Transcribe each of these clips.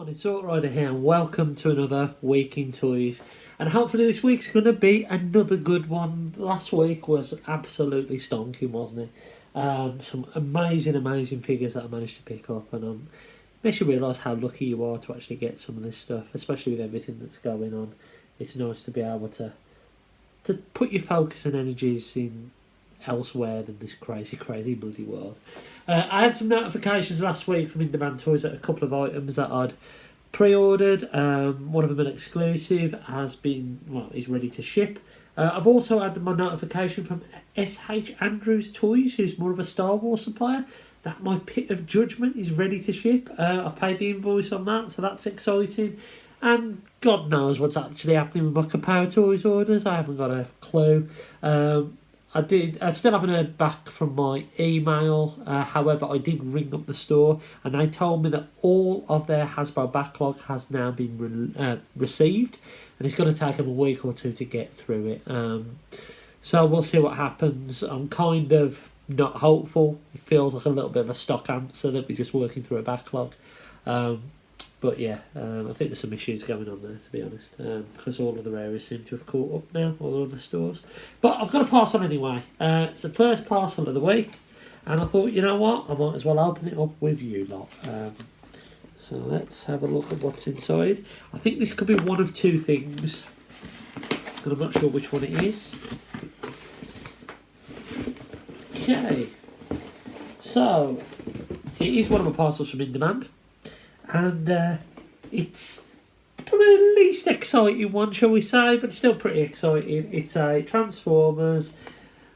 everyone, it's Outrider here and welcome to another week in toys, and hopefully this week's going to be another good one. Last week was absolutely stonking, wasn't it? Some amazing figures that I managed to pick up, and makes you realise how lucky you are to actually get some of this stuff, especially with everything that's going on. It's nice to be able to put your focus and energies in elsewhere than this crazy bloody world. I had some notifications last week from In Demand Toys that a couple of items that I'd pre-ordered, one of them an exclusive, is ready to ship. I've also had my notification from S.H. Andrews Toys, who's more of a Star Wars supplier, that my Pit of Judgment is ready to ship. I paid the invoice on that, so that's exciting. And God knows what's actually happening with my Kapow Toys orders. I haven't got a clue. I still haven't heard back from my email. However, I did ring up the store and they told me that all of their Hasbro backlog has now been received, and it's going to take them a week or two to get through it. So we'll see what happens. I'm kind of not hopeful. It feels like a little bit of a stock answer that we're just working through a backlog. But yeah, I think there's some issues going on there, to be honest, because all other areas seem to have caught up now, all other stores. But I've got a parcel anyway. It's the first parcel of the week, and I thought, you know what, I might as well open it up with you lot. So let's have a look at what's inside. I think this could be one of two things, and I'm not sure which one it is. Okay, so it is one of my parcels from In Demand. And it's probably the least exciting one, shall we say, but still pretty exciting. It's a Transformers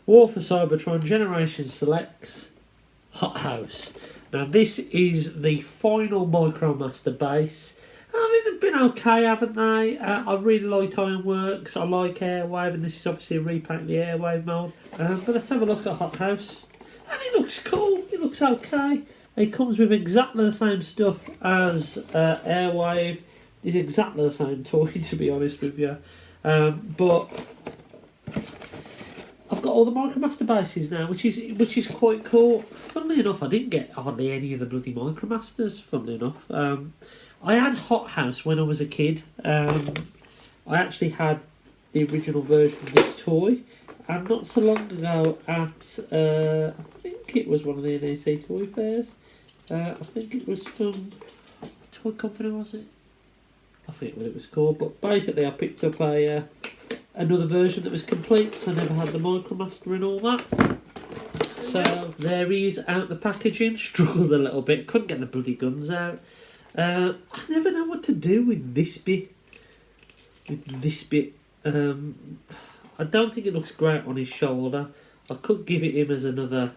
War for Cybertron Generation Selects Hot House. Now this is the final Micromaster base. I think they've been okay, haven't they? I really like Ironworks, I like Airwave, and this is obviously a repaint of the Airwave mould. But let's have a look at Hot House. And it looks cool, it looks okay. It comes with exactly the same stuff as Airwave. It's exactly the same toy, to be honest with you. But I've got all the Micromaster bases now, which is quite cool. Funnily enough, I didn't get hardly any of the bloody Micromasters, funnily enough. I had Hot House when I was a kid. I actually had the original version of this toy. And not so long ago at, I think it was one of the NEC toy fairs. I think it was from, what toy company was it? I forget what it was called, but basically I picked up another version that was complete, because I never had the Micromaster and all that. So there he is out the packaging. Struggled a little bit, couldn't get the bloody guns out. I never know what to do with this bit. I don't think it looks great on his shoulder. I could give it him as another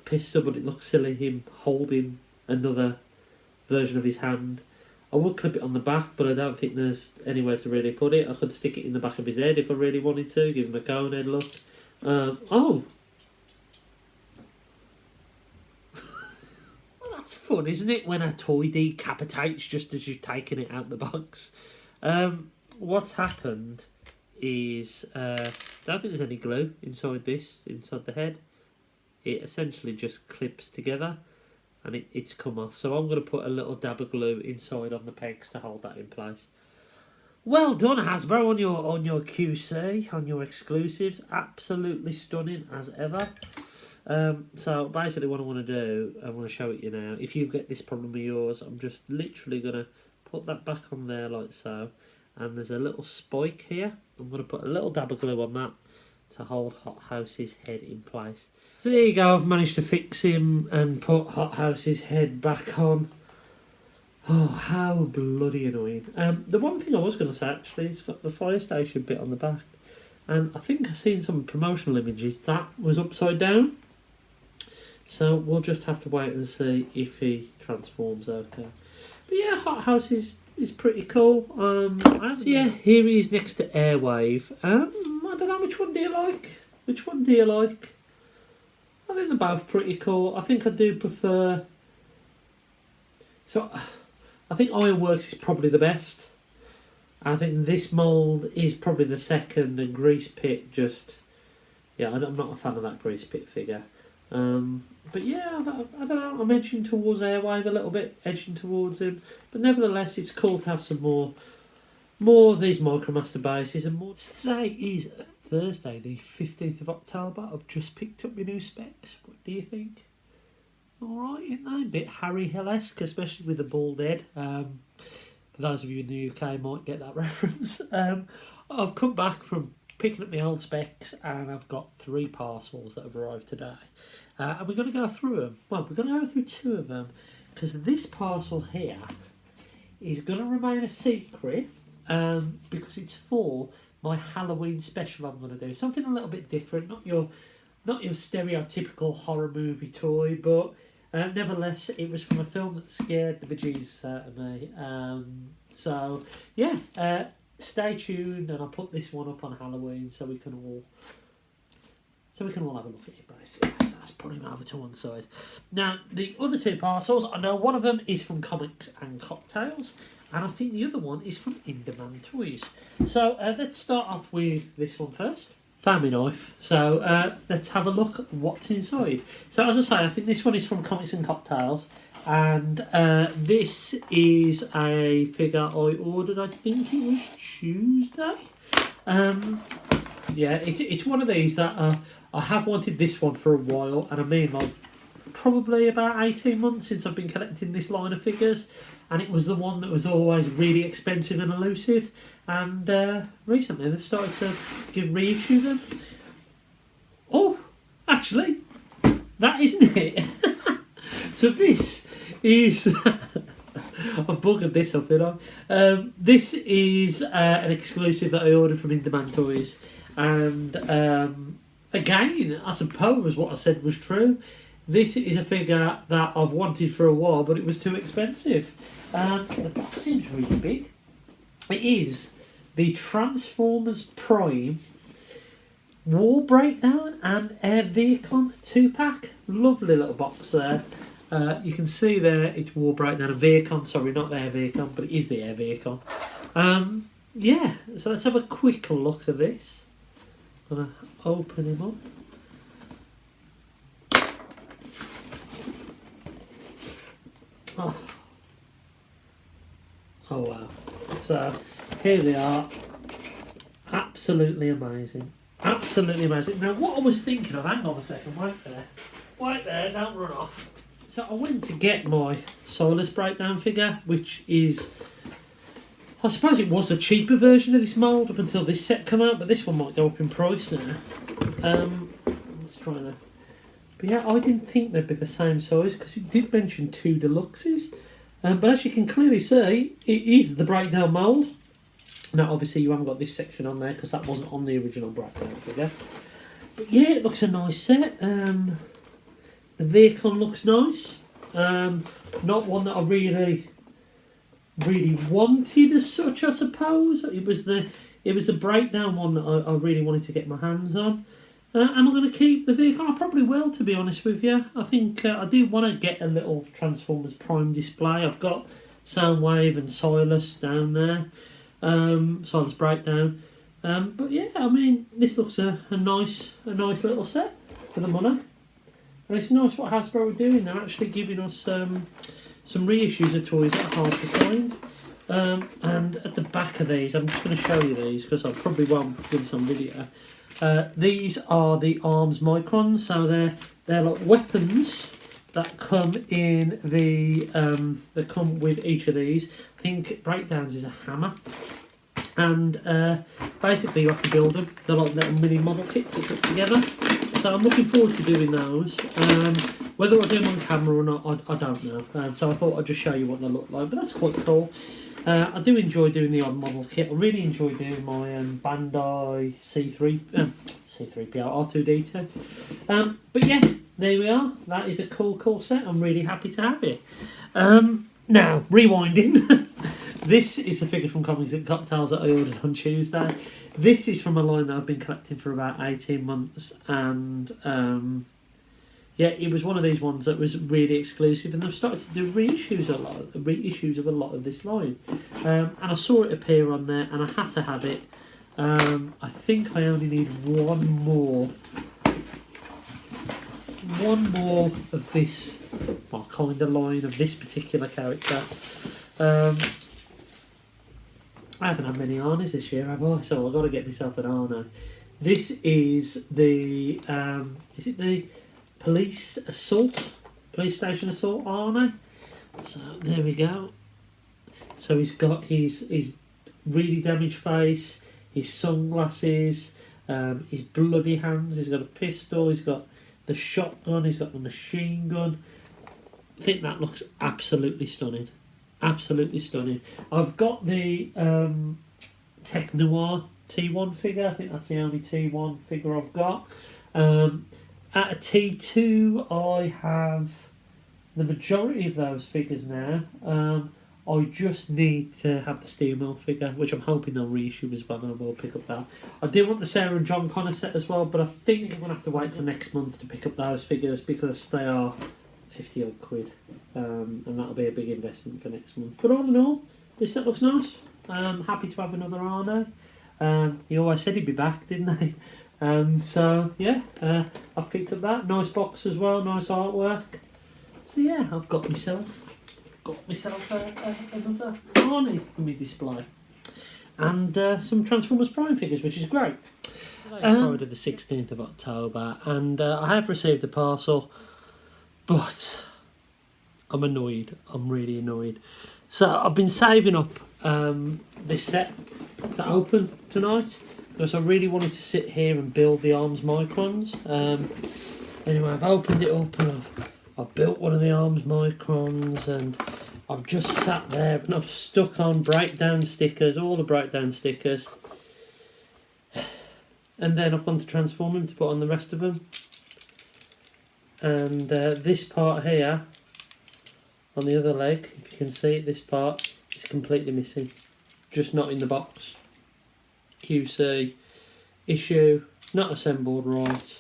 pistol, but it looks silly him holding another version of his hand. I would clip it on the back, but I don't think there's anywhere to really put it. I could stick it in the back of his head if I really wanted to, give him a cone head look. Well, that's fun, isn't it, when a toy decapitates just as you've taken it out the box? What's happened is, I don't think there's any glue inside the head. It essentially just clips together and it's come off. So I'm going to put a little dab of glue inside on the pegs to hold that in place. Well done, Hasbro, on your QC, on your exclusives. Absolutely stunning as ever. So basically what I want to do, I want to show it you now. If you get this problem of yours, I'm just literally going to put that back on there like so. And there's a little spike here. I'm going to put a little dab of glue on that to hold Hot House's head in place. So there you go, I've managed to fix him and put Hot House's head back on. Oh, how bloody annoying. The one thing I was going to say, actually, it's got the fire station bit on the back. And I think I've seen some promotional images that was upside down. So we'll just have to wait and see if he transforms okay. But yeah, Hot House is pretty cool. So yeah, here he is next to Airwave. I don't know, which one do you like? Which one do you like? I think they're both pretty cool. I think I do prefer... So, I think Ironworks is probably the best. I think this mould is probably the second, and Grease Pit just... Yeah, I'm not a fan of that Grease Pit figure. But yeah, I don't know, I'm edging towards Airwave a little bit, edging towards him. But nevertheless, it's cool to have some more of these Micromaster bases and more. Today is Thursday, the 15th of October. I've just picked up my new specs. What do you think? Alright, isn't they? A bit Harry Hill-esque, especially with the bald head. For those of you in the UK might get that reference. I've come back from picking up my old specs and I've got 3 parcels that have arrived today. And we're going to go through them. Well, we're going to go through 2 of them because this parcel here is going to remain a secret because it's for my Halloween special I'm going to do. Something a little bit different, not your stereotypical horror movie toy, but nevertheless, it was from a film that scared the bejesus out of me. So, yeah, stay tuned, and I'll put this one up on Halloween so we can all have a look at it, basically. So let's put him over to one side. Now, the other 2 parcels, I know one of them is from Comics and Cocktails, and I think the other one is from Inderman Toys. So, let's start off with this one first. Family knife. So let's have a look at what's inside. So as I say, I think this one is from Comics and Cocktails, and this is a figure I ordered. I think it was Tuesday. Yeah, it's one of these that I have wanted this one for a while, and I mean like probably about 18 months since I've been collecting this line of figures, and it was the one that was always really expensive and elusive. And recently they've started to reissue them. Oh, actually, that isn't it. So this is... I've buggered this up, you know. This is an exclusive that I ordered from Inderman Toys. And again, I suppose what I said was true. This is a figure that I've wanted for a while, but it was too expensive. The box seems really big. It is the Transformers Prime War Breakdown and Air Vehicon 2-pack. Lovely little box there. You can see there it's War Breakdown and Vehicon. Sorry, not the Air Vehicon, but it is the Air Vehicon. Yeah, so let's have a quick look at this. I'm going to open him up. Oh wow. So here they are. Absolutely amazing. Absolutely amazing. Now what I was thinking of, hang on a second, wait there, don't run off. So I went to get my Solus Breakdown figure, which is, I suppose it was a cheaper version of this mould up until this set came out, but this one might go up in price now. Let's try that. But yeah, I didn't think they'd be the same size because it did mention 2 deluxes. But as you can clearly see, it is the breakdown mould. Now, obviously, you haven't got this section on there because that wasn't on the original breakdown figure. But yeah, it looks a nice set. The Vehicon looks nice. Not one that I really wanted as such, I suppose. It was the breakdown one that I really wanted to get my hands on. Am I going to keep the vehicle? I probably will, to be honest with you. I think I do want to get a little Transformers Prime display. I've got Soundwave and Silas down there. Silas Breakdown. But yeah, I mean, this looks a nice little set for the money. And it's nice what Hasbro are doing. They're actually giving us some reissues of toys that are hard to find. And at the back of these, I'm just going to show you these because I probably won't do this on video. These are the Arms Microns, so they're like weapons that come in that come with each of these. I think Breakdowns is a hammer, and basically you have to build them. They're like little mini model kits that put together. So I'm looking forward to doing those. Whether I do them on camera or not, I don't know. So I thought I'd just show you what they look like, but that's quite cool. I do enjoy doing the odd model kit. I really enjoy doing my Bandai C3PO R2D2. But yeah, there we are. That is a cool set. I'm really happy to have it. Now, rewinding. This is a figure from Comics and Cocktails that I ordered on Tuesday. This is from a line that I've been collecting for about 18 months, and yeah, it was one of these ones that was really exclusive, and they've started to do reissues of a lot of this line. And I saw it appear on there, and I had to have it. I think I only need one more one more of this, well, kind of line of this particular character. I haven't had many Arnies this year, have I? So I've got to get myself an Arno. This is the, is it the police station assault Arno? So there we go. So he's got his really damaged face, his sunglasses, his bloody hands, he's got a pistol, he's got the shotgun, he's got the machine gun. I think that looks absolutely stunning. Absolutely stunning. I've got the Tech Noir T1 figure. I think that's the only T1 figure I've got. At a T2, I have the majority of those figures now. I just need to have the Steel Mill figure, which I'm hoping they'll reissue as well, and I will pick up that. I do want the Sarah and John Connor set as well, but I think I'm going to have to wait till next month to pick up those figures because they are 50 odd quid, and that'll be a big investment for next month. But all in all, this set looks nice. Happy to have another Arno. He always said he'd be back, didn't he? So yeah, I've picked up that nice box as well, nice artwork. So yeah, I've got myself another Arnie for me display, and some Transformers Prime figures, which is great. Friday the 16th of October, and I have received a parcel. But I'm annoyed. I'm really annoyed. So I've been saving up this set to open tonight because I really wanted to sit here and build the Arms Microns. Anyway, I've opened it up and I've built one of the Arms Microns, and I've just sat there and I've stuck on breakdown stickers, all the breakdown stickers. And then I've gone to transform them to put on the rest of them. And this part here, on the other leg, if you can see it, this part is completely missing. Just not in the box. QC, issue, not assembled right.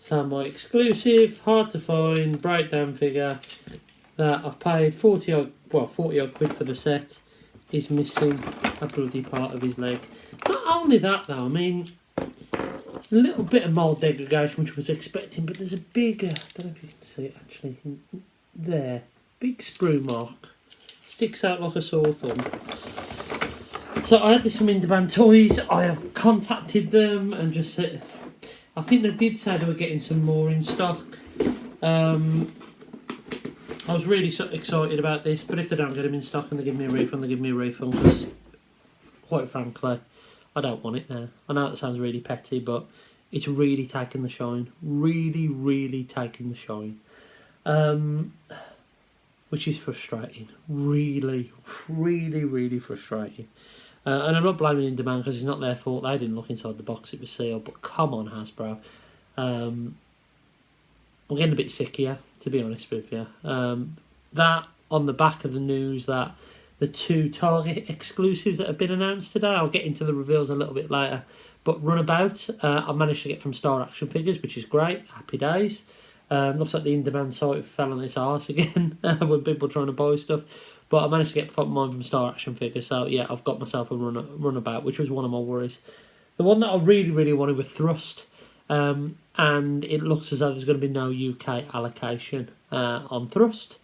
So my exclusive, hard to find, breakdown figure that I've paid 40 odd quid for the set is missing a bloody part of his leg. Not only that though, I mean, a little bit of mould degradation which I was expecting, but there's a big, I don't know if you can see it actually, there, big sprue mark, sticks out like a sore thumb. So I had this from Indaband Toys. I have contacted them and just said, I think they did say they were getting some more in stock. I was really excited about this, but if they don't get them in stock and they give me a refund, they give me a refund, because quite frankly, I don't want it now. I know that sounds really petty, but it's really taken the shine. Really, really taken the shine. Which is frustrating. Really, really, really frustrating. And I'm not blaming Indaband because it's not their fault. They didn't look inside the box, it was sealed. But come on, Hasbro. I'm getting a bit sick here, to be honest with you. That on the back of the news that the 2 Target exclusives that have been announced today, I'll get into the reveals a little bit later, but Runabout I managed to get from Star Action Figures, which is great, happy days. Looks like the in-demand site fell on its arse again when people trying to buy stuff, but I managed to get mine from Star Action Figures, so yeah, I've got myself a Runabout, which was one of my worries. The one that I really, really wanted was Thrust, and it looks as though there's going to be no UK allocation on Thrust,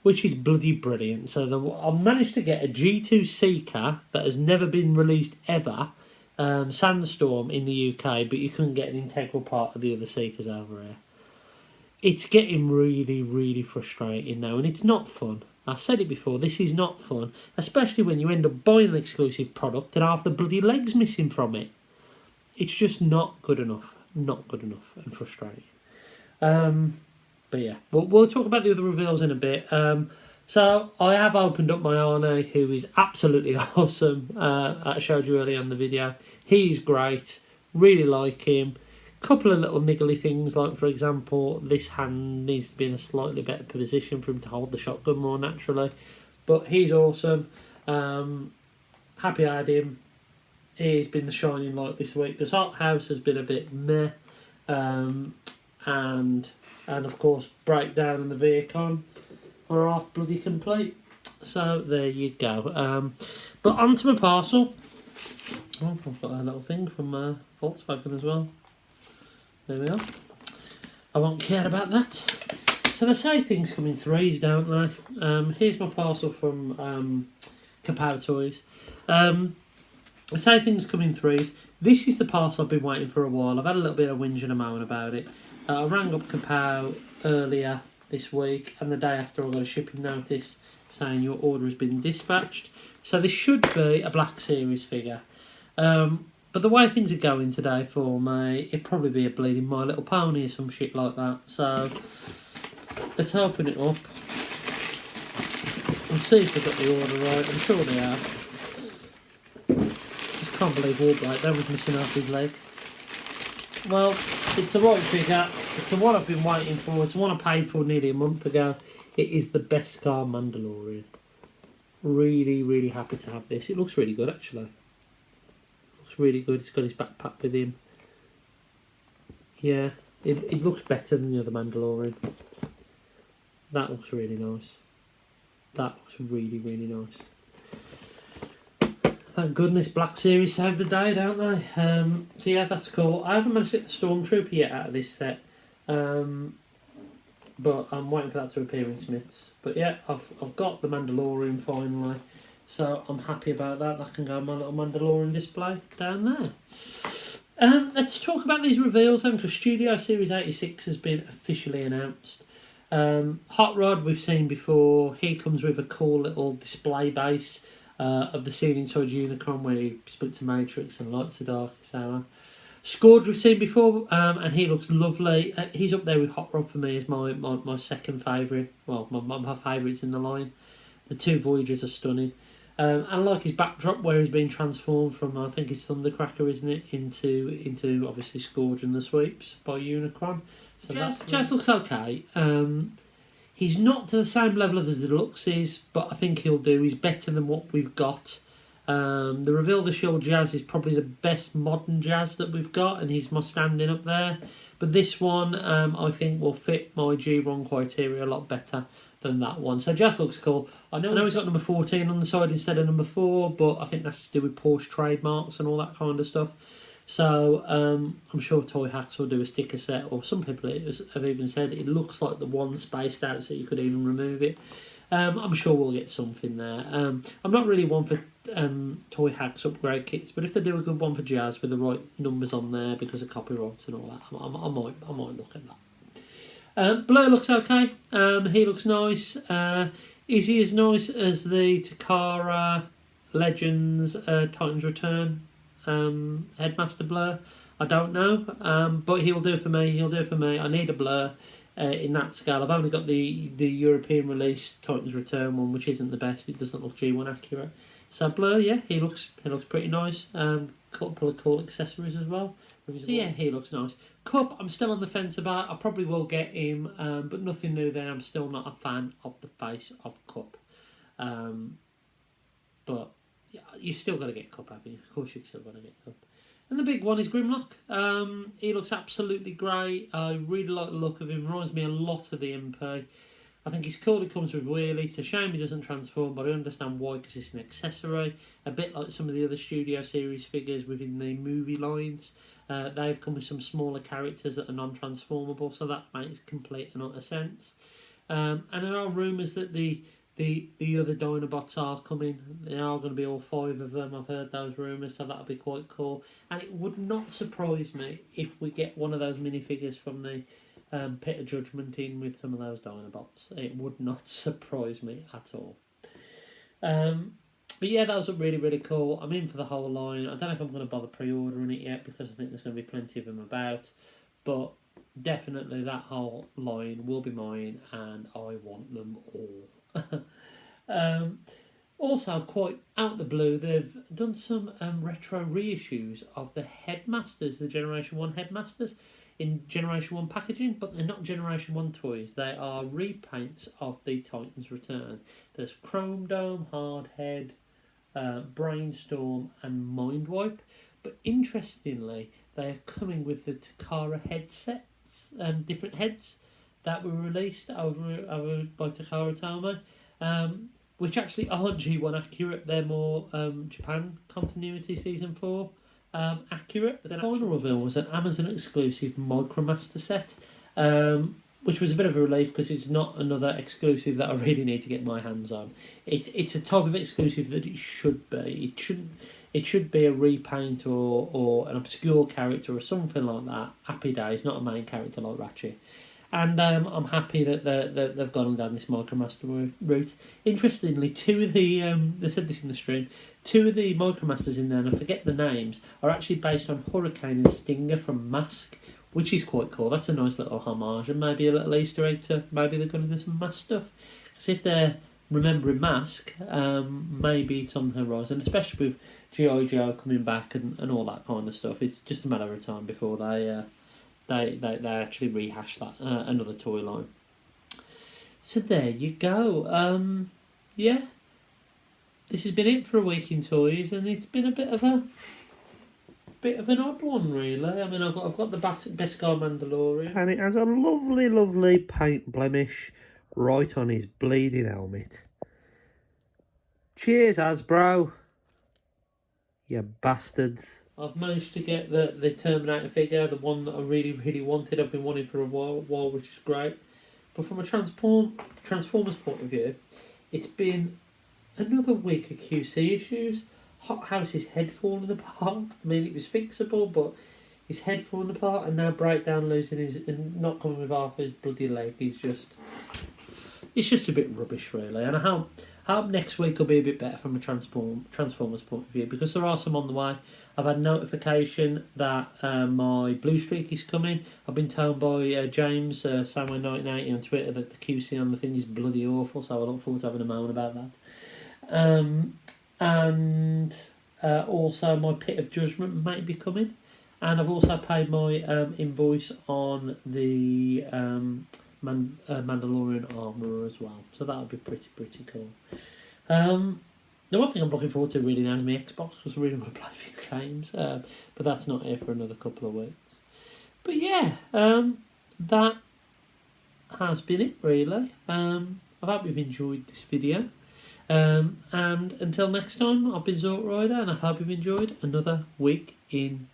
which is bloody brilliant. So I managed to get a G2 Seeker that has never been released ever, Sandstorm in the UK, but you couldn't get an integral part of the other Seekers over here. It's getting really, really frustrating now, and it's not fun. I said it before, this is not fun, especially when you end up buying an exclusive product and half the bloody leg's missing from it. It's just not good enough. Not good enough, and frustrating. But yeah, we'll talk about the other reveals in a bit. So I have opened up my Arne, who is absolutely awesome. I showed you earlier on the video. He's great. Really like him. Couple of little niggly things, like for example, this hand needs to be in a slightly better position for him to hold the shotgun more naturally. But he's awesome. Happy I had him. He's been the shining light this week. The Hot House has been a bit meh. And of course Breakdown and the Vehicon are half bloody complete. So there you go. But onto my parcel. Oh, I've got a little thing from Volkswagen as well. There we are. I won't care about that. So they say things come in threes, don't they? Here's my parcel from Kapow Toys. They say things come in threes. This is the parcel I've been waiting for a while. I've had a little bit of whinging and moan about it. I rang up Kapow earlier this week, and the day after I got a shipping notice saying your order has been dispatched. So this should be a Black Series figure. But the way things are going today for me, it'd probably be a bleeding My Little Pony or some shit like that. So let's open it up and see if they've got the order right. I'm sure they have. Just can't believe Warblade was missing half his leg. Well, it's the right figure. It's the one I've been waiting for. It's the one I paid for nearly a month ago. It is the Beskar Mandalorian. Really, really happy to have this. It looks really good, actually. Looks really good. It's got his backpack with him. Yeah, it looks better than the other Mandalorian. That looks really nice. That looks really, really nice. Thank goodness Black Series saved the day, don't they? So yeah, that's cool. I haven't managed to get the Stormtrooper yet out of this set. But I'm waiting for that to appear in Smiths. But yeah, I've got the Mandalorian finally. So I'm happy about that. That can go on my little Mandalorian display down there. Let's talk about these reveals then, because Studio Series 86 has been officially announced. Hot Rod we've seen before. He comes with a cool little display base of the scene inside Unicron where he splits a matrix and lights the darkest hour. Scourge we've seen before, and he looks lovely. He's up there with Hot Rod for me as my second favourite. Well, my favourites in the line. The two Voyagers are stunning. And I like his backdrop where he's been transformed from, I think it's Thundercracker, isn't it, into obviously Scourge and the Sweeps by Unicron. So Jazz looks okay. He's not to the same level as the Deluxe is, but I think he'll do. He's better than what we've got. The Reveal the Shield Jazz is probably the best modern Jazz that we've got, and he's my standing up there. But this one, I think, will fit my G1 criteria a lot better than that one. So Jazz looks cool. I know he's got number 14 on the side instead of number 4, but I think that's to do with Porsche trademarks and all that kind of stuff. So I'm sure Toy Hacks will do a sticker set, or some people have even said it looks like the one spaced out so you could even remove it. I'm sure we'll get something there. I'm not really one for Toy Hacks upgrade kits, but if they do a good one for Jazz with the right numbers on there because of copyrights and all that, I might look at that. Blur looks okay. He looks nice. Is he as nice as the Takara Legends Titans Return Headmaster Blur? I don't know, but he'll do for me. I need a Blur in that scale. I've only got the European release Titans Return one, which isn't the best. It doesn't look G1 accurate. So Blur, yeah, he looks pretty nice. Couple of cool accessories as well. So yeah, he looks nice. Cup, I'm still on the fence about. I probably will get him, but nothing new there. I'm still not a fan of the face of Cup. But yeah, you still got to get Cup, haven't you? Of course you've still got to get Cup. And the big one is Grimlock. He looks absolutely great. I really like the look of him. Reminds me a lot of the MP. I think he's cool. He comes with wheelie. It's a shame he doesn't transform, but I understand why, because it's an accessory. A bit like some of the other Studio Series figures within the movie lines. They've come with some smaller characters that are non-transformable, so that makes complete and utter sense. And there are rumours that the other Dinobots are coming. There are going to be all 5 of them. I've heard those rumours, so that'll be quite cool. And it would not surprise me if we get one of those minifigures from the Pit of Judgment in with some of those Dinobots. It would not surprise me at all. But yeah, those are really, really cool. I'm in for the whole line. I don't know if I'm going to bother pre-ordering it yet, because I think there's going to be plenty of them about. But definitely that whole line will be mine, and I want them all. Also, quite out the blue, they've done some retro reissues of the Headmasters, the Generation 1 Headmasters, in Generation 1 packaging, but they're not Generation 1 toys. They are repaints of the Titans Return. There's Chrome Dome, Hardhead, Brainstorm, and Mindwipe. But interestingly, they are coming with the Takara headsets, different heads that were released over by Takara Tomy, which actually aren't G1 accurate. They're more Japan Continuity Season 4 accurate. The final reveal was an Amazon exclusive Micromaster set, which was a bit of a relief because it's not another exclusive that I really need to get my hands on. It's a type of exclusive that it should be. It should be a repaint or an obscure character or something like that. Happy Days, not a main character like Ratchet. And I'm happy that they've gone down this Micromaster route. Interestingly, two of the they said this in the stream, two of the Micromasters in there, and I forget the names, are actually based on Hurricane and Stinger from Mask, which is quite cool. That's a nice little homage and maybe a little Easter egg to maybe they're going to do some Mask stuff. Because if they're remembering Mask, maybe it's on the horizon, especially with G.I. Joe coming back and all that kind of stuff. It's just a matter of time before they actually rehash that another toy line. So there you go. Yeah, this has been it for a week in toys, and it's been a bit of an odd one, really. I mean, I've got the Beskar Mandalorian, and it has a lovely paint blemish right on his bleeding helmet. Cheers, Hasbro, you bastards. I've managed to get the Terminator figure, the one that I really wanted. I've been wanting for a while, which is great. But from a Transformers point of view, it's been another week of QC issues. Hot House's head falling apart. I mean, it was fixable, but his head falling apart, and now Breakdown losing his and not coming with half his bloody leg. It's just a bit rubbish, really. And I hope next week will be a bit better from a Transformers point of view, because there are some on the way. I've had notification that my Blue Streak is coming. I've been told by James, Samuel1980 on Twitter, that the QC on the thing is bloody awful, so I look forward to having a moan about that. And also my Pit of Judgment might be coming. And I've also paid my invoice on the Mandalorian armour as well. So that'll be pretty cool. The one thing I'm looking forward to really now is my Xbox, because I really want to play a few games. But that's not here for another couple of weeks. But yeah, that has been it, really. I hope you've enjoyed this video. And until next time, I've been Zork Rider, and I hope you've enjoyed another week in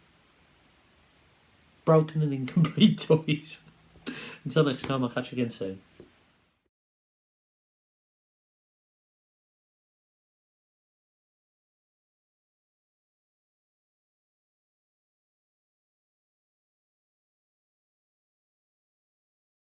broken and incomplete toys. Until next time, I'll catch you again soon.